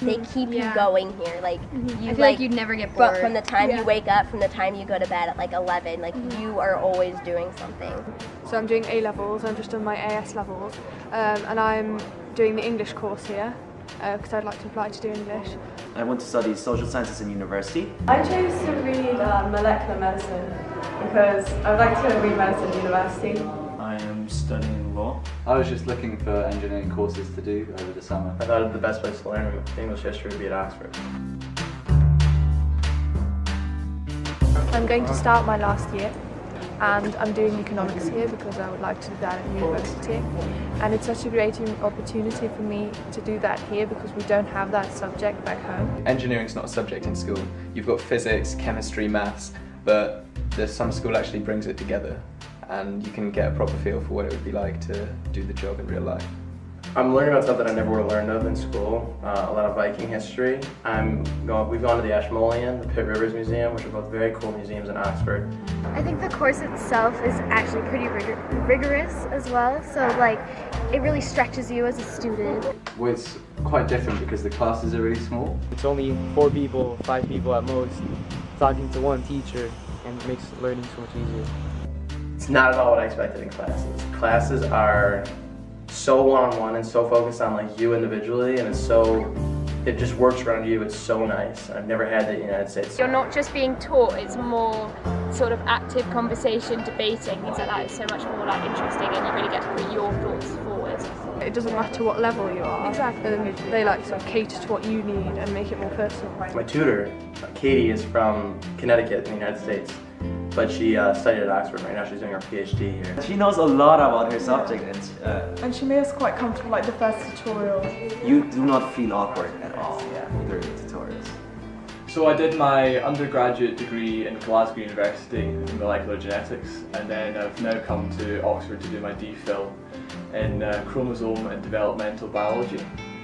they keep you going here. Like you I feel like you'd never get bored. But from the time you wake up, from the time you go to bed at like 11, like you are always doing something. So I'm doing A levels. I've just done my AS levels, and I'm doing the English course here because I'd like to apply to do English. I went to study social sciences in university. I chose to read molecular medicine because I would like to read medicine at university. I am studying law. I was just looking for engineering courses to do over the summer. I thought the best place to learn English history would be at Oxford. I'm going to start my last year, and I'm doing economics here because I would like to do that at university. And it's such a great opportunity for me to do that here because we don't have that subject back home. Engineering's not a subject in school. You've got physics, chemistry, maths, but some school actually brings it together, and you can get a proper feel for what it would be like to do the job in real life. I'm learning about stuff that I never would have learned of in school, a lot of Viking history. We've gone to the Ashmolean, the Pitt Rivers Museum, which are both very cool museums in Oxford. I think the course itself is actually pretty rigorous as well, so like it really stretches you as a student. Well, it's quite different because the classes are really small. It's only 4 people, 5 people at most, talking to one teacher, and it makes learning so much easier. It's not at all what I expected in classes. Classes are so one-on-one and so focused on like you individually, and it just works around you. It's so nice. I've never had that in the United States. You're not just being taught, it's more sort of active conversation, debating, things like that. It's so much more like interesting, and you really get to put your thoughts forward. It doesn't matter what level you are. Exactly. They like sort of cater to what you need and make it more personal. My tutor, Katie, is from Connecticut in the United States, but she studied at Oxford. Right now she's doing her PhD here. She knows a lot about her subject, And she made us quite comfortable, like the first tutorial. you do not feel awkward at all during the tutorials. So I did my undergraduate degree in Glasgow University in molecular genetics, and then I've now come to Oxford to do my DPhil in chromosome and developmental biology.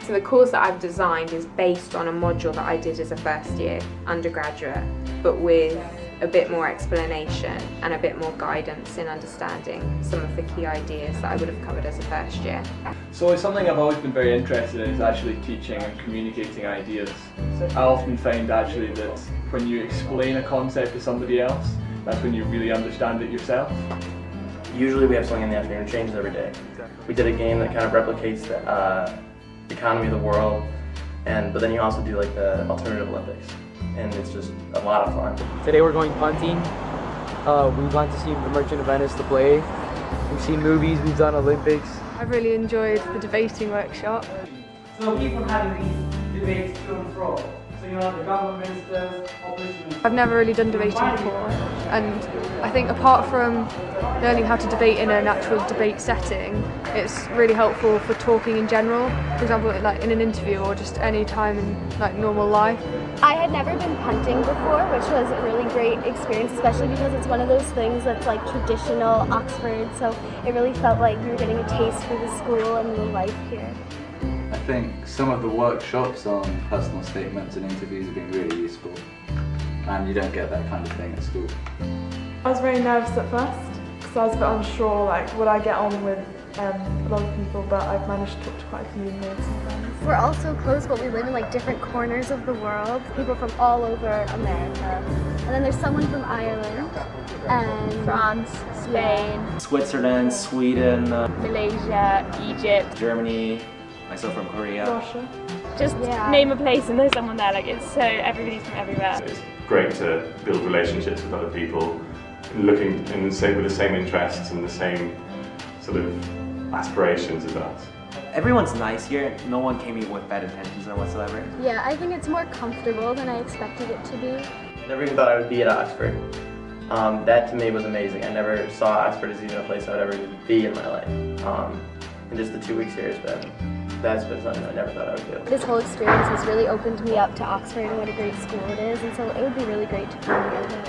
So the course that I've designed is based on a module that I did as a first year undergraduate, but with a bit more explanation and a bit more guidance in understanding some of the key ideas that I would have covered as a first year. So something I've always been very interested in is actually teaching and communicating ideas. I often find actually that when you explain a concept to somebody else, that's when you really understand it yourself. Usually we have something in the afternoon, it changes every day. We did a game that kind of replicates the economy of the world, but then you also do like the alternative Olympics, and it's just a lot of fun. Today we're going punting. We've gone to see The Merchant of Venice to play. We've seen movies, we've done Olympics. I've really enjoyed the debating workshop. So keep on having these debates to and fro. So you know, the government ministers, opposition. I've never really done debating before, and I think apart from learning how to debate in an actual debate setting, it's really helpful for talking in general. For example, like in an interview or just any time in like normal life. I had never been punting before, which was a really great experience, especially because it's one of those things that's like traditional Oxford, so it really felt like you were getting a taste for the school and the life here. I think some of the workshops on personal statements and interviews have been really useful, and you don't get that kind of thing at school. I was very nervous at first because I was a bit unsure, like would I get on with a lot of people, but I've managed to talk to quite a few mates and friends. We're all so close, but we live in like different corners of the world. People from all over America. And then there's someone from Ireland and France, Spain, Switzerland, Sweden, Malaysia, Egypt, Germany, myself from Korea. Russia. just name a place and there's someone there. Like it's so, everybody's from everywhere. It's great to build relationships with other people, looking in with the same interests and the same sort of aspirations as us. Everyone's nice here. No one came here with bad intentions or whatsoever. Yeah, I think it's more comfortable than I expected it to be. I never even thought I would be at Oxford. That to me was amazing. I never saw Oxford as even a place I would ever be in my life. And just the 2 weeks here that's been something I never thought I would do. This whole experience has really opened me up to Oxford and what a great school it is, and so it would be really great to come here.